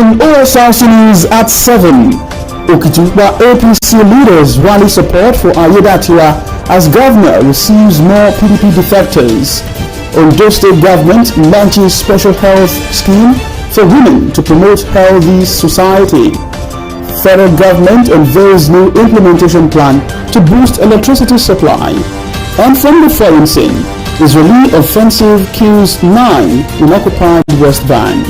In Osrc News at 7, Okitiukpa APC leaders rally support for Ayedatiwa as governor receives more PDP defectors. Ondo State government launches special health scheme for women to promote healthy society. Federal government unveils new implementation plan to boost electricity supply. And from the foreign scene, Israeli offensive kills 9 in occupied West Bank.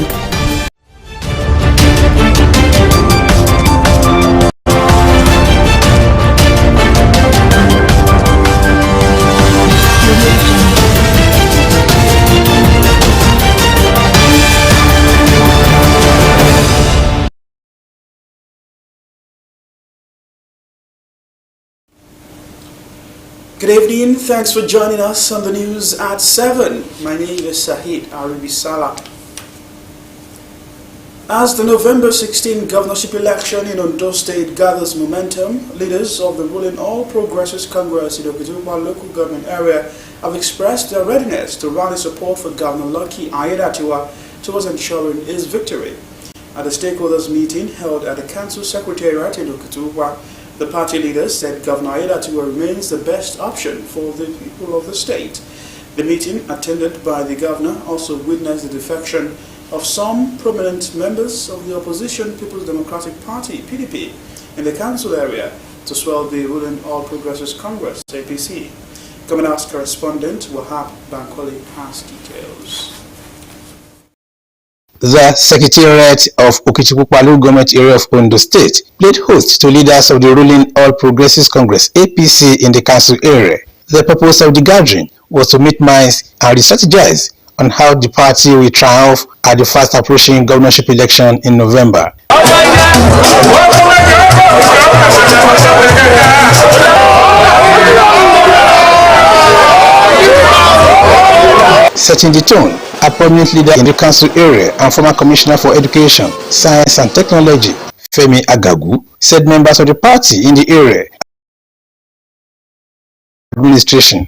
Good evening, thanks for joining us on the news at 7. My name is Sahid Aribisala. As the November 16 governorship election in Ondo State gathers momentum, leaders of the ruling All Progressives Congress in Okitiukpa local government area have expressed their readiness to rally support for Governor Lucky Ayedatiwa towards ensuring his victory. At a stakeholders meeting held at the Council Secretariat in Okitiukpa, the party leaders said Governor Ayedatiwa remains the best option for the people of the state. The meeting, attended by the governor, also witnessed the defection of some prominent members of the opposition People's Democratic Party, PDP, in the council area to swell the ruling All Progressives Congress, APC. Coming House correspondent Wahab Bankwali has details. The Secretariat of Okitiukpa local government area of Ondo State played host to leaders of the ruling All Progressives Congress APC in the council area. The purpose of the gathering was to meet minds and re-strategize on how the party will triumph at the fast approaching governorship election in November. Setting the tone, a prominent leader in the council area and former commissioner for education, science and technology, Femi Agagu, said members of the party in the area administration.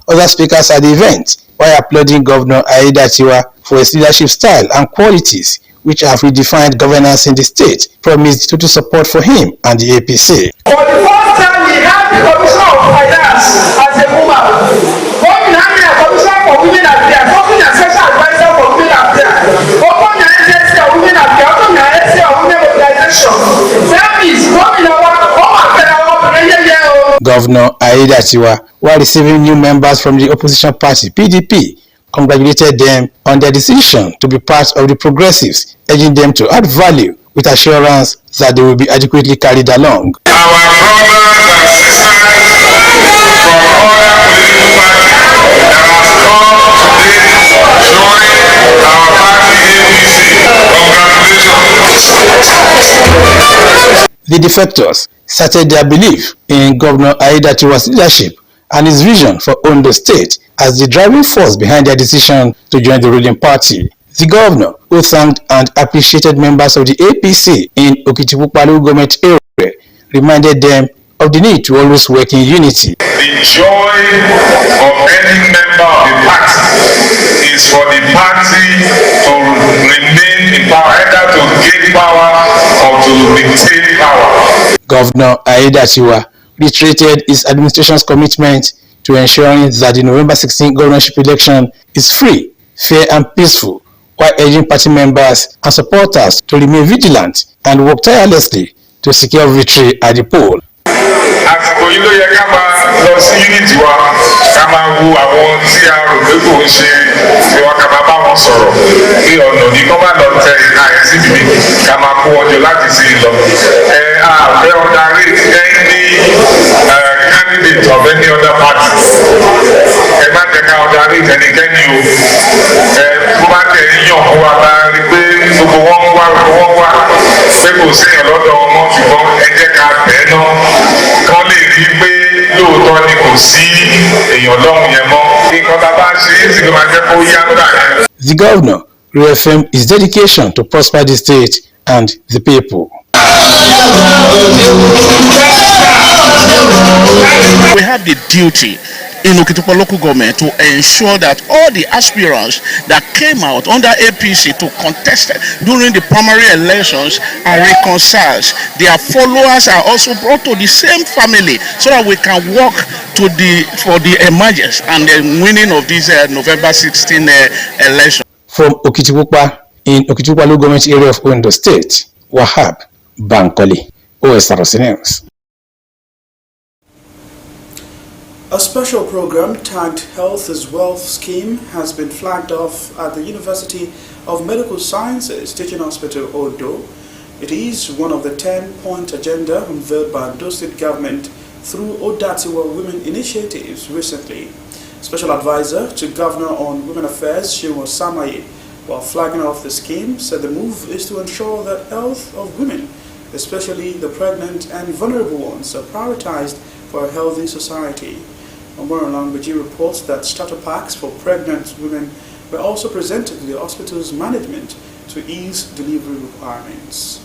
Other speakers at the event, while applauding Governor Ayedatiwa for his leadership style and qualities, which have redefined governance in the state, promised total support for him and the APC. For the first time, we have the Commissioner of Finance as a woman. What we have a Commissioner for Women Affairs, open a special advisor for Women Affairs, open an agency of Women Affairs, open an agency of Women Organization. That is coming over. Governor Ayedatiwa, while receiving new members from the opposition party PDP, congratulated them on their decision to be part of the progressives, urging them to add value with assurance that they will be adequately carried along. Our brothers and sisters from other political parties that has come today to join our party APC. Congratulations. The defectors cited their belief in Governor Ayedatiwa's leadership and his vision for Ondo State as the driving force behind their decision to join the ruling party. The governor, who thanked and appreciated members of the APC in Okitiukpa local government area, reminded them of the need to always work in unity. The joy of any member of the party is for the party to remain in power, either to gain power or to maintain power. Governor Ayedatiwa reiterated his administration's commitment to ensuring that the November 16 governorship election is free, fair and peaceful, while urging party members and supporters to remain vigilant and work tirelessly to secure victory at the poll. Àsìkò yìí ló yẹ ká máa lọ sí unity wa, ká máa wo àwọn tí a rò pé kò ń ṣe tí wọn ká máa bá wọn sọ̀rọ̀ pé ọ̀nà ní kọ́ máa lọ tẹ ìka ẹ̀ síbi mi ká máa kó wọn jọ láti sí lọ. Àfẹ́ ọ̀dà rate any candidate of any other party. Ẹ má jẹ́ ká ọ̀dà rate ẹnikẹ́ni o. Bó bá tẹ̀ yíyan fún wa bá rí pé gbogbo wọn wá pé kò séèyàn lọ́dọ̀ ọmọ ṣùgbọ́n ẹ jẹ́ ká bẹ́ẹ̀ náà. Kán lè rí pé lóòótọ́ ni kò sí èèyàn lọ́hùn yẹn mọ́. Nǹkan tá a bá ṣe é sì ló máa jẹ́ kó yá gbà yẹn. The governor reaffirmed his dedication to prosper the state and the people. We have the duty in Okitipo local government to ensure that all the aspirants that came out under APC to contest during the primary elections are reconciled. Their followers are also brought to the same family so that we can work for the emergence and the winning of this November 16 election. From Okitipupa in Okitipupa local government area of Ondo State, Wahab Bankole, Osrc News. A special program tagged Health is Wealth scheme has been flagged off at the University of Medical Sciences Teaching Hospital, Ondo. It is one of the 10-point agenda unveiled by Ondo State government through Odatiwa Women Initiatives recently. Special advisor to Governor on Women Affairs, Shewa Samaye, while flagging off the scheme, said the move is to ensure that health of women, especially the pregnant and vulnerable ones, are prioritized for a healthy society. Omar Langbaji reports that starter packs for pregnant women were also presented to the hospital's management to ease delivery requirements.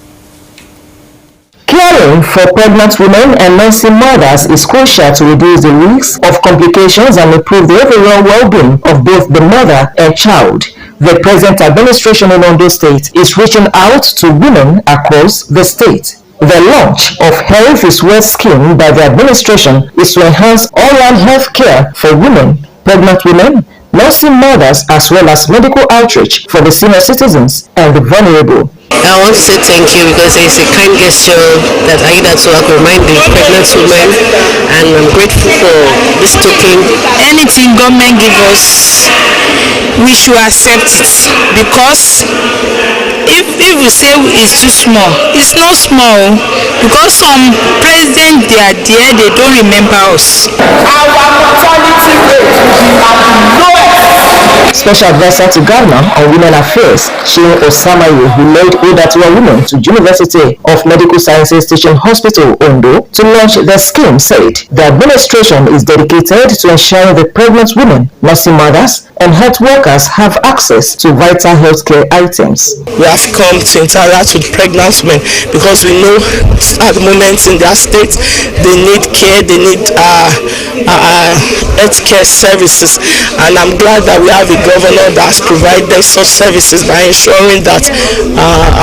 Caring for pregnant women and nursing mothers is crucial to reduce the risk of complications and improve the overall well-being of both the mother and child. The present administration in Ondo State is reaching out to women across the state. The launch of Health is Wealth scheme by the administration is to enhance all-round health care for women, pregnant women, nursing mothers, as well as medical outreach for the senior citizens and the vulnerable. I want to say thank you because it's a kind gesture that Aidatwa could remind the pregnant women, and I'm grateful for this token. Anything government give us, we should accept it, because if we say it's too small, it's not small, because some president they are there, they don't remember us. Our mortality rate will be at the lowest. Special advisor to Governor on Women Affairs, Shewa Samaye, who led Odatiwa Women to University of Medical Sciences Teaching Hospital, Ondo, to launch the scheme, said the administration is dedicated to ensuring that pregnant women, nursing mothers, and health workers have access to vital healthcare items. We have come to interact with pregnant women because we know at the moment in their state they need care, they need healthcare services, and I'm glad that we have a governor that has provided such services by ensuring that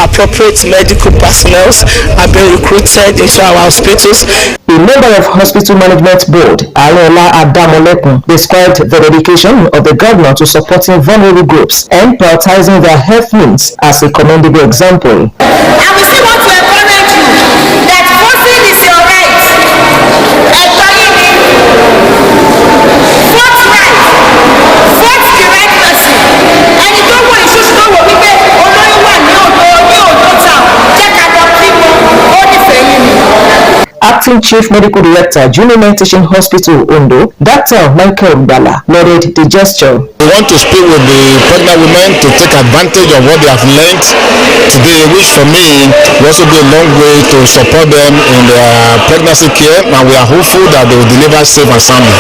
appropriate medical personnel are being recruited into our hospitals. A member of Hospital Management Board, Alola Adamolekun, described the dedication of the governor to supporting vulnerable groups and prioritizing their health needs as a commendable example. And we still want to encourage you that voting is your right. Vote right. Vote the right person. And you don't want to know what we get. Acting Chief Medical Director, Junior Teaching Hospital, Ondo, Dr. Michael Bala, lauded the gesture. We want to speak with the pregnant women to take advantage of what they have learned today, which for me will also go a long way to support them in their pregnancy care, and we are hopeful that they will deliver safe and soundly.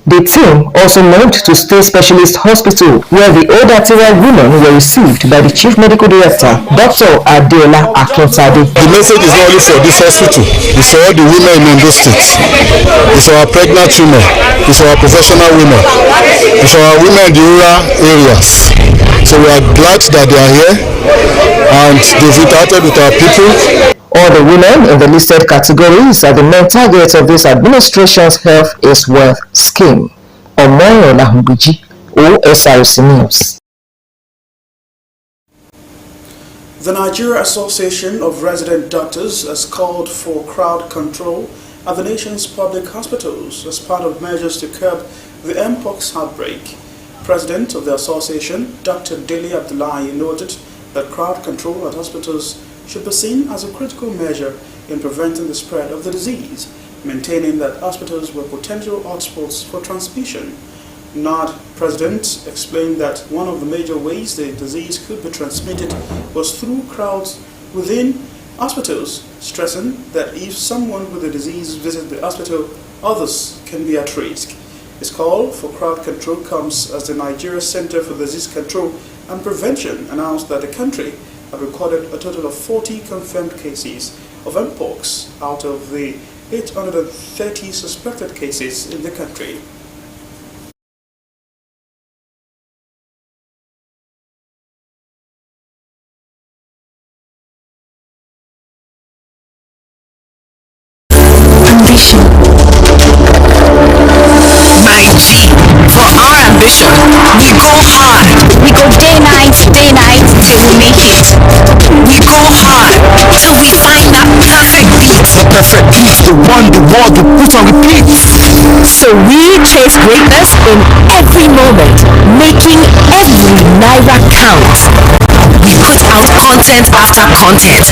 The team also moved to State Specialist Hospital, where the Odatiwa women were received by the Chief Medical Director, Dr. Adeola Akintade. The message is not only for this hospital, it's for all the women in Ondo State. It's for our pregnant women, it's for our professional women, it's for our women in the rural areas. So we are glad that they are here and they've interacted with our people. All the women in the listed categories are the main targets of this administration's Health is Wealth scheme. Omoyo Lahumbuji, Osrc News. The Nigeria Association of Resident Doctors has called for crowd control at the nation's public hospitals as part of measures to curb the Mpox outbreak. President of the association, Dr. Dele Abdullahi, noted that crowd control at hospitals should be seen as a critical measure in preventing the spread of the disease, maintaining that hospitals were potential hotspots for transmission. NARD President explained that one of the major ways the disease could be transmitted was through crowds within hospitals, stressing that if someone with the disease visits the hospital, others can be at risk. His call for crowd control comes as the Nigeria Center for Disease Control and Prevention announced that the country had recorded a total of 40 confirmed cases of Mpox out of the 830 suspected cases in the country. Ambition. My G, for our ambition, we go hard. We go day night till we make it. We go hard till we find that perfect beat. The perfect beat, the one the world will put on repeat. So we chase greatness in every moment, making every naira count. We put out content after content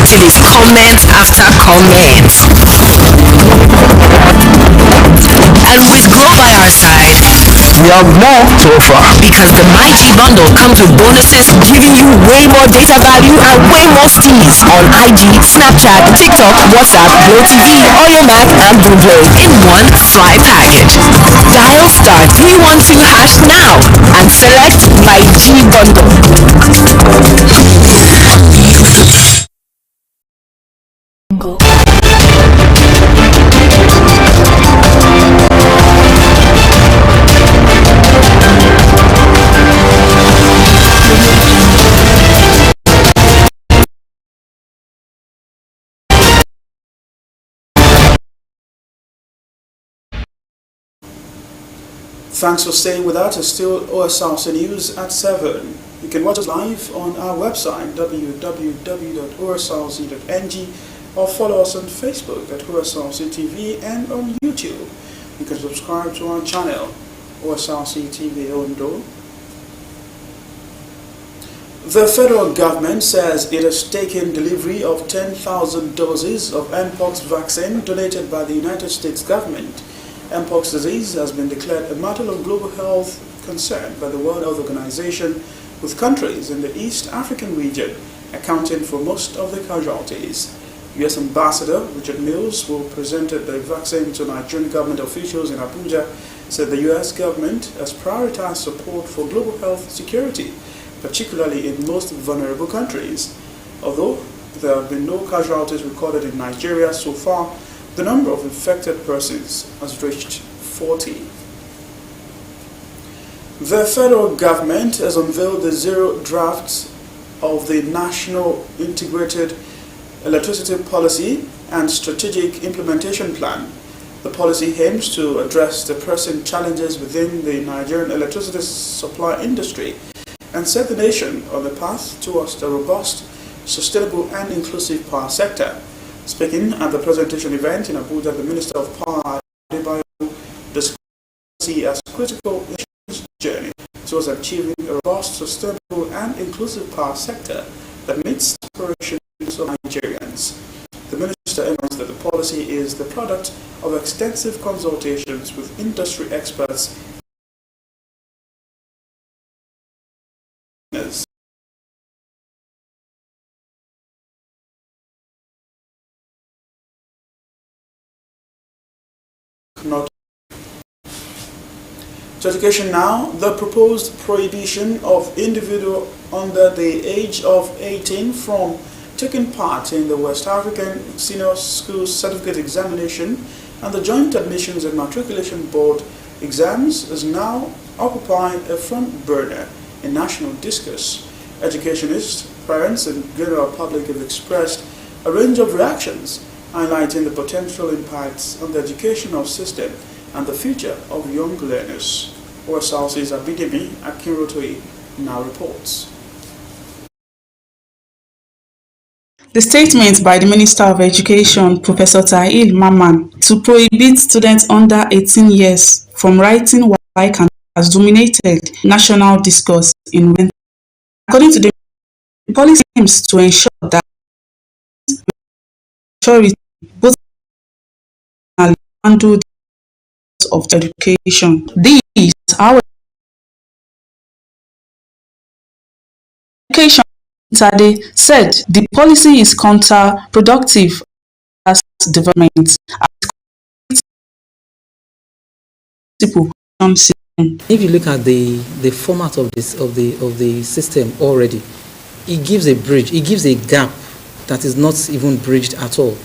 till it's comment after comment. And with Grow by our side, We have more to offer. because the MyG bundle comes with bonuses giving you way more data value and way more steams on IG, Snapchat, TikTok, WhatsApp, Glow TV, Audiomack, and Boomplay in one fly package. Dial *312# now and select MyG bundle. Thanks for staying with us. It's still Osrc News at 7. You can watch us live on our website www.osrc.ng or follow us on Facebook at Osrc TV and on YouTube. You can subscribe to our channel, Osrc TV Ondo. The federal government says it has taken delivery of 10,000 doses of Mpox vaccine donated by the United States government. Mpox disease has been declared a matter of global health concern by the World Health Organization, with countries in the East African region accounting for most of the casualties. U.S. Ambassador Richard Mills, who presented the vaccine to Nigerian government officials in Abuja, said the U.S. government has prioritized support for global health security, particularly in most vulnerable countries. Although there have been no casualties recorded in Nigeria so far, the number of infected persons has reached 40. The federal government has unveiled the zero draft of the National Integrated Electricity Policy and Strategic Implementation Plan. The policy aims to address the pressing challenges within the Nigerian electricity supply industry and set the nation on the path towards a robust, sustainable and inclusive power sector. Speaking at the presentation event in Abuja, the Minister of Power described the as critical in this journey towards achieving a robust, sustainable and inclusive power sector that meets aspirations of Nigerians. The Minister emphasized that the policy is the product of extensive consultations with industry experts not. To education now, the proposed prohibition of individuals under the age of 18 from taking part in the West African Senior School Certificate Examination and the Joint Admissions and Matriculation Board exams is now occupying a front burner in national discourse. Educationists, parents and general public have expressed a range of reactions highlighting the potential impacts on the educational system and the future of young learners. Osrc's Abidemi Akinrotoi now reports. The statement by the Minister of Education, Professor Tahir Mamman, to prohibit students under 18 years from writing WAEC has dominated national discourse in recent. According to the policy aims to ensure that maturity both handle the of education. These, however, Education Tade said the policy is counterproductive as development. If you look at the format of this of the system already, it gives a bridge, it gives a gap that is not even bridged at all.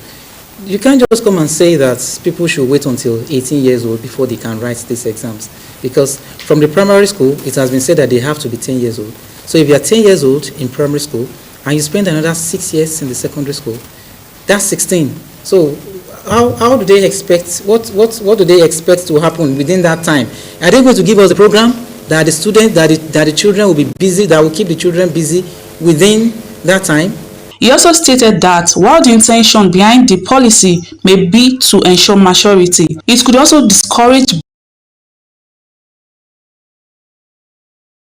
You can't just come and say that people should wait until 18 years old before they can write these exams, because from the primary school, it has been said that they have to be 10 years old. So if you are 10 years old in primary school and you spend another 6 years in the secondary school, that's 16. So how do they expect, what do they expect to happen within that time? Are they going to give us a program that the students, that the children will be busy, that will keep the children busy within that time? He also stated that while the intention behind the policy may be to ensure maturity, it could also discourage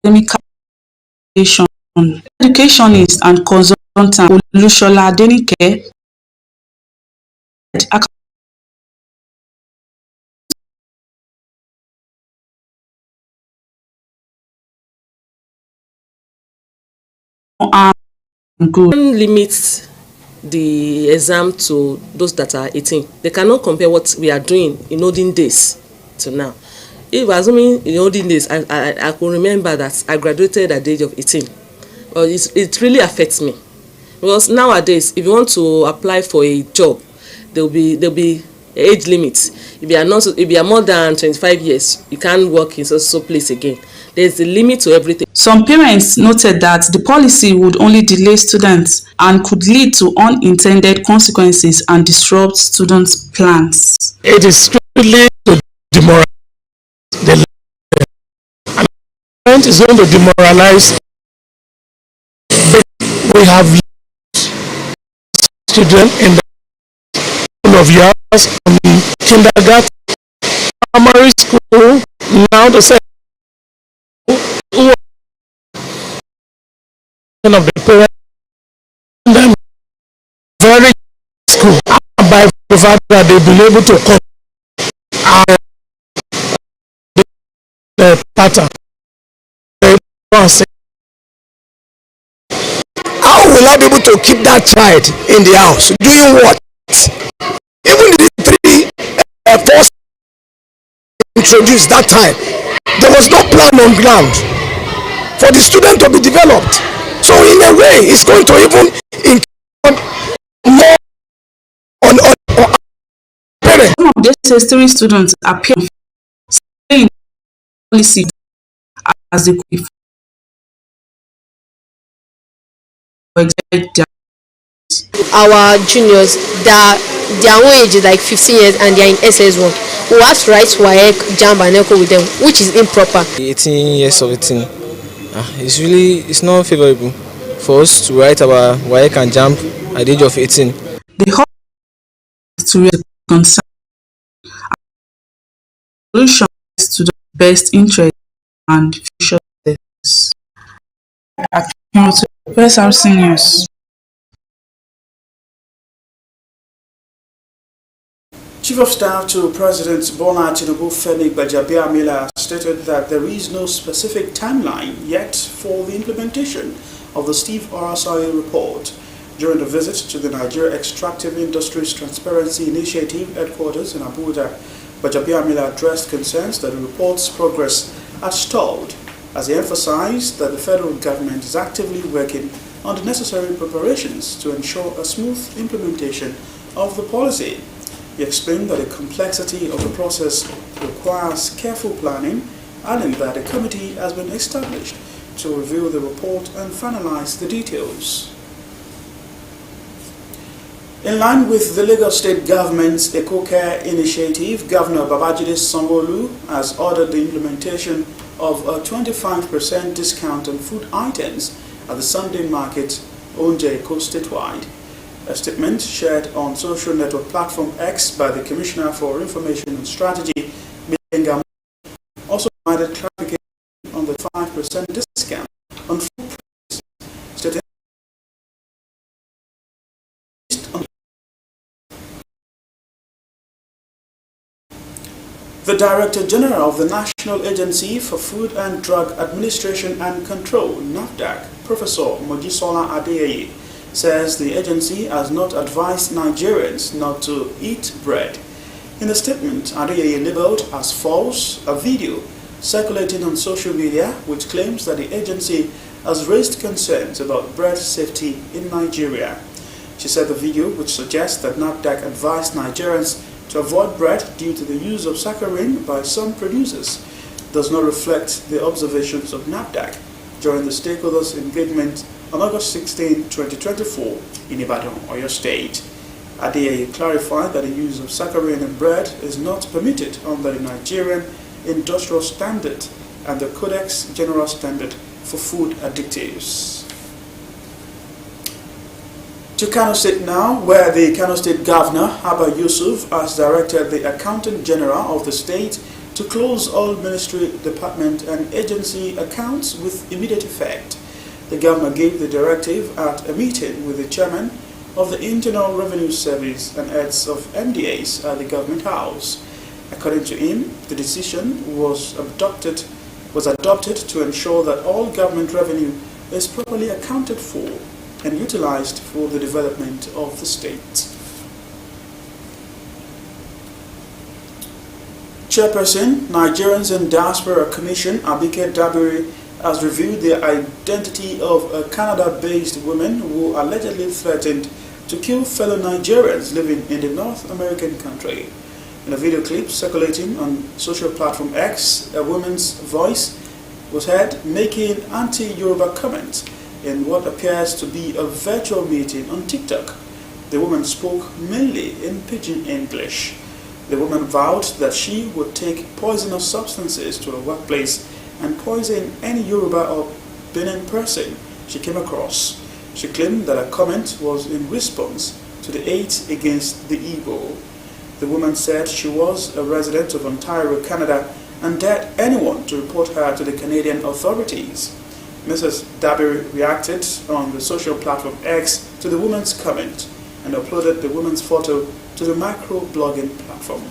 academic education. Educationist and consultant Olushola Adenike limits the exam to those that are 18. They cannot compare what we are doing in olden days to now. If assuming in olden days, I could remember that I graduated at the age of 18. But it really affects me, because nowadays, if you want to apply for a job, there'll be age limits. If you are more than 25 years, you can't work in so place again. There's a limit to everything. Some parents noted that the policy would only delay students and could lead to unintended consequences and disrupt students' plans. It is strictly to demoralize the and parent is going to demoralize. We have children in the school of years, kindergarten, primary school, now the second of the parents them very school, and by the fact that they've been able to come the pattern. How will I be able to keep that child in the house? Doing what? Even the 3 force introduced that time, there was no plan on ground for the student to be developed. So in a way, it's going to even include more on parents. Some of these 3 students appear saying policy as they could our juniors, their own age is like 15 years and they are in SS1. We have to write WAEC, JAMB and ECO with them, which is improper. 18 years of 18, it's not favorable for us to write our WAEC and JAMB at the age of 18. The whole to raise concern solution to the best interest and future steps. Osrc News. Chief of Staff to President Bola Tinubu Femi Gbajabiamila stated that there is no specific timeline yet for the implementation of the Steve Osrc report. During the visit to the Nigeria Extractive Industries Transparency Initiative headquarters in Abuja, Gbajabiamila addressed concerns that the report's progress has stalled, as he emphasized that the federal government is actively working on the necessary preparations to ensure a smooth implementation of the policy. He explained that the complexity of the process requires careful planning, adding that a committee has been established to review the report and finalize the details. In line with the Lagos State Government's Eco-Care initiative, Governor Babajide Sanwo-Olu has ordered the implementation of a 25% discount on food items at the Sunday market Onje Eko statewide. A statement shared on social network platform X by the Commissioner for Information and Strategy, Benga, also provided clarification on the 5% discount on food prices, stating the Director General of the National Agency for Food and Drug Administration and Control, NAFDAC, Professor Mojisola Adeyeye, says the agency has not advised Nigerians not to eat bread. In a statement, Adeyeye labeled as false a video circulating on social media which claims that the agency has raised concerns about bread safety in Nigeria. She said the video, which suggests that NAFDAC advised Nigerians to avoid bread due to the use of saccharin by some producers, does not reflect the observations of NAFDAC during the stakeholders' engagement on August 16, 2024 in Ibadan, Oyo State. Adeyeye clarified that the use of saccharin in bread is not permitted under the Nigerian Industrial Standard and the Codex General Standard for Food Additives. To Kano State now, where the Kano State Governor, Abba Yusuf, has directed the Accountant General of the state to close all ministry, department and agency accounts with immediate effect. The Governor gave the directive at a meeting with the Chairman of the Internal Revenue Service and heads of MDAs at the Government House. According to him, the decision was adopted to ensure that all government revenue is properly accounted for and utilized for the development of the state. Chairperson, Nigerians in Diaspora Commission, Abike Dabiri, has revealed the identity of a Canada-based woman who allegedly threatened to kill fellow Nigerians living in the North American country. In a video clip circulating on social platform X, a woman's voice was heard making anti-Yoruba comments in what appears to be a virtual meeting on TikTok. The woman spoke mainly in Pidgin English. The woman vowed that she would take poisonous substances to her workplace and poison any Yoruba or Benin person she came across. She claimed that her comment was in response to the hate against the Igbo. The woman said she was a resident of Ontario, Canada, and dared anyone to report her to the Canadian authorities. Mrs. Dabiri reacted on the social platform X to the woman's comment and uploaded the woman's photo to the micro-blogging platform.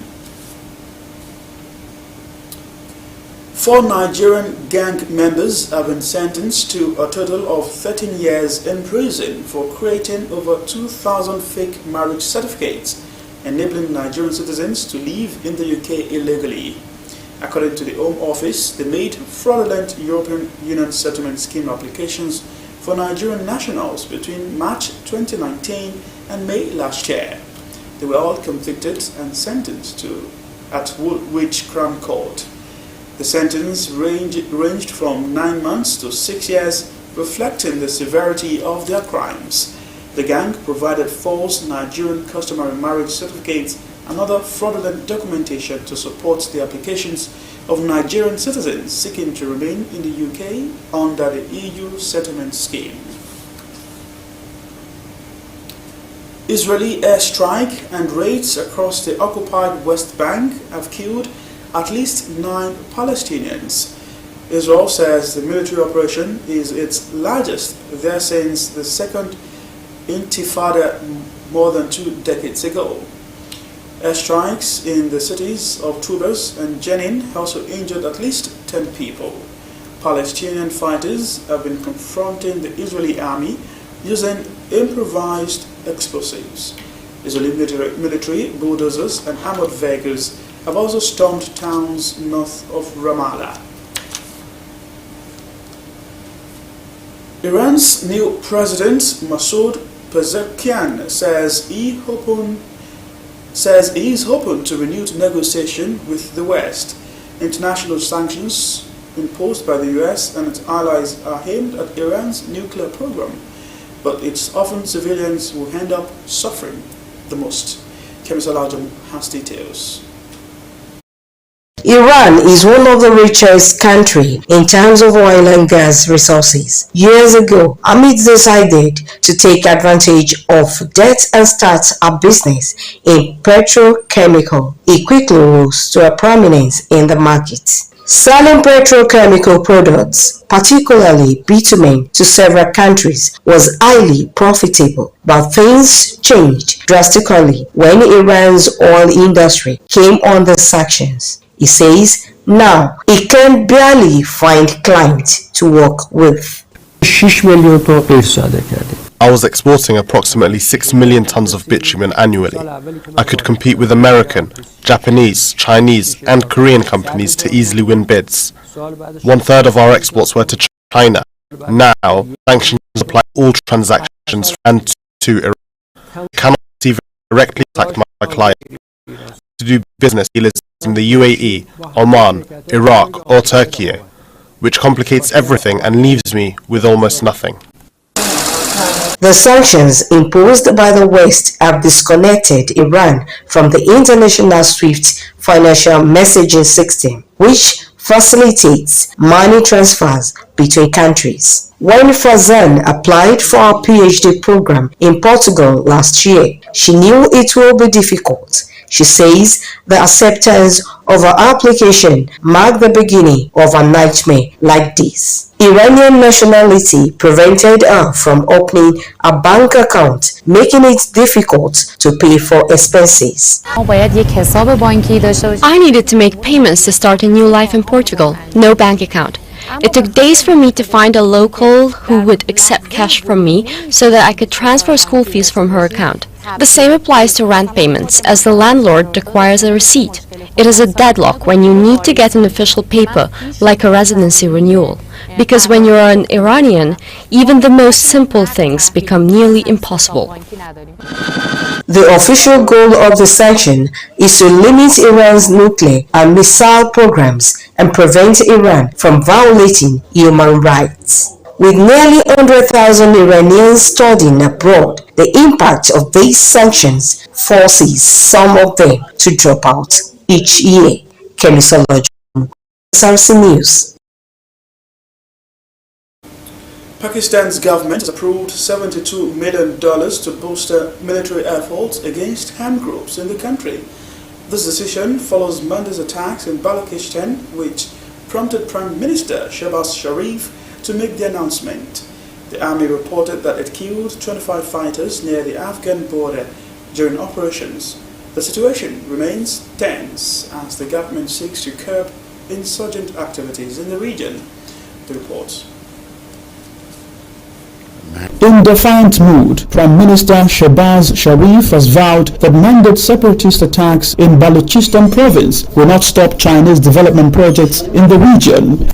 4 Nigerian gang members have been sentenced to a total of 13 years in prison for creating over 2,000 fake marriage certificates, enabling Nigerian citizens to live in the UK illegally. According to the Home Office, they made fraudulent European Union settlement scheme applications for Nigerian nationals between March 2019 and May last year. They were all convicted and sentenced to at Woolwich Crown Court. The sentence ranged from 9 months to 6 years, reflecting the severity of their crimes. The gang provided false Nigerian customary marriage certificates and other fraudulent documentation to support the applications of Nigerian citizens seeking to remain in the UK under the EU settlement scheme. Israeli airstrike and raids across the occupied West Bank have killed at least 9 Palestinians. Israel says the military operation is its largest there since the Second Intifada more than 2 decades ago. Airstrikes in the cities of Tubas and Jenin also injured at least 10 people. Palestinian fighters have been confronting the Israeli army using improvised explosives. Israeli military bulldozers and armored vehicles have also stormed towns north of Ramallah. Iran's new president, Masoud Pezeshkian, says he is open to renewed negotiation with the West. International sanctions imposed by the US and its allies are aimed at Iran's nuclear program, but it's often civilians who end up suffering the most. Kemisal Ajam has details. Iran is one of the richest countries in terms of oil and gas resources. Years ago, Hamid decided to take advantage of debt and start a business in petrochemical. He quickly rose to a prominence in the market. Selling petrochemical products, particularly bitumen, to several countries was highly profitable. But things changed drastically when Iran's oil industry came under sanctions. He says now he can barely find clients to work with. I was exporting approximately 6 million tons of bitumen annually. I could compete with American, Japanese, Chinese and Korean companies to easily win bids. 1/3 of our exports were to China. Now, sanctions apply to all transactions and to Iran. cannot even directly contact my client to do business dealers in the UAE, Oman, Iraq or Turkey, which complicates everything and leaves me with almost nothing. The sanctions imposed by the West have disconnected Iran from the international SWIFT financial messaging system, which facilitates money transfers between countries. When Fazan applied for a PhD program in Portugal last year, she knew it will be difficult. She says the acceptance of her application marked the beginning of a nightmare like this. Iranian nationality prevented her from opening a bank account, making it difficult to pay for expenses. I needed to make payments to start a new life in Portugal. No bank account. It took days for me to find a local who would accept cash from me so that I could transfer school fees from her account. The same applies to rent payments, as the landlord requires a receipt. It is a deadlock when you need to get an official paper, like a residency renewal, because when you are an Iranian, even the most simple things become nearly impossible. The official goal of the sanction is to limit Iran's nuclear and missile programs and prevent Iran from violating human rights. With nearly 100,000 Iranians studying abroad, the impact of these sanctions forces some of them to drop out each year. Kemisola, Osrc News. Pakistan's government has approved $72 million to bolster military efforts against armed groups in the country. This decision follows Monday's attacks in Balochistan, which prompted Prime Minister Shehbaz Sharif to make the announcement. The army reported that it killed 25 fighters near the Afghan border during operations. The situation remains tense as the government seeks to curb insurgent activities in the region. The report. In defiant mood, Prime Minister Shehbaz Sharif has vowed that mandate separatist attacks in Balochistan province will not stop China's development projects in the region.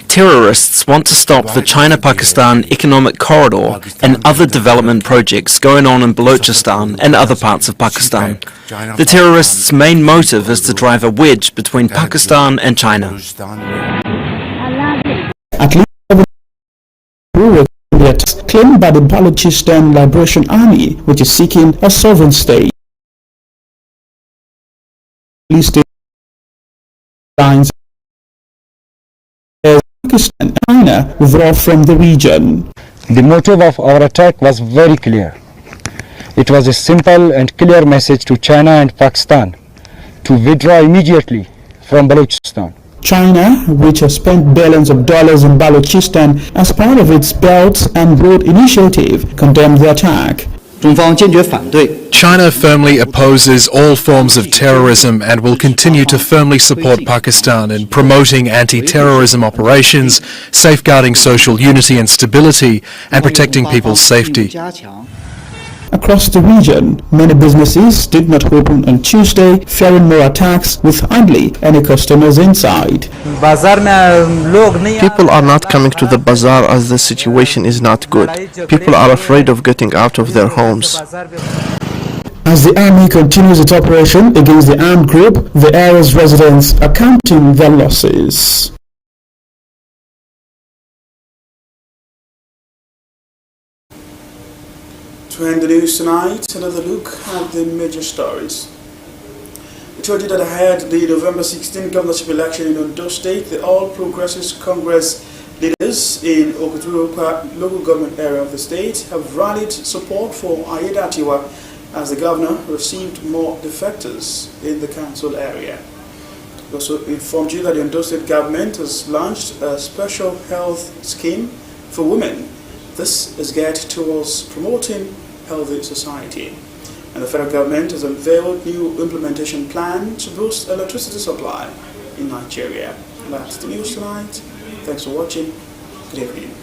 Terrorists want to stop the China-Pakistan Economic Corridor and other development projects going on in Balochistan and other parts of Pakistan. The terrorists' main motive is to drive a wedge between Pakistan and China. At least the attacks claimed by the Balochistan Liberation Army, which is seeking a sovereign state. Lines as Pakistan and China withdraw from the region. The motive of our attack was very clear. It was a simple and clear message to China and Pakistan to withdraw immediately from Balochistan. China, which has spent billions of dollars in Balochistan as part of its Belt and Road Initiative, condemned the attack. China firmly opposes all forms of terrorism and will continue to firmly support Pakistan in promoting anti-terrorism operations, safeguarding social unity and stability, and protecting people's safety. Across the region, many businesses did not open on Tuesday, fearing more attacks with hardly any customers inside. People are not coming to the bazaar as the situation is not good. People are afraid of getting out of their homes. As the army continues its operation against the armed group, the area's residents are counting their losses. To end the news tonight, another look at the major stories. We told you that ahead the November 16 governorship election in Ondo State, the All Progressives Congress leaders in Okuturupa local government area of the state have rallied support for Ayedatiwa as the governor received more defectors in the council area. We also informed you that the Ondo State government has launched a special health scheme for women. This is geared towards promoting healthy society. And the federal government has unveiled new implementation plan to boost electricity supply in Nigeria. And that's the news tonight. Thanks for watching. Good evening.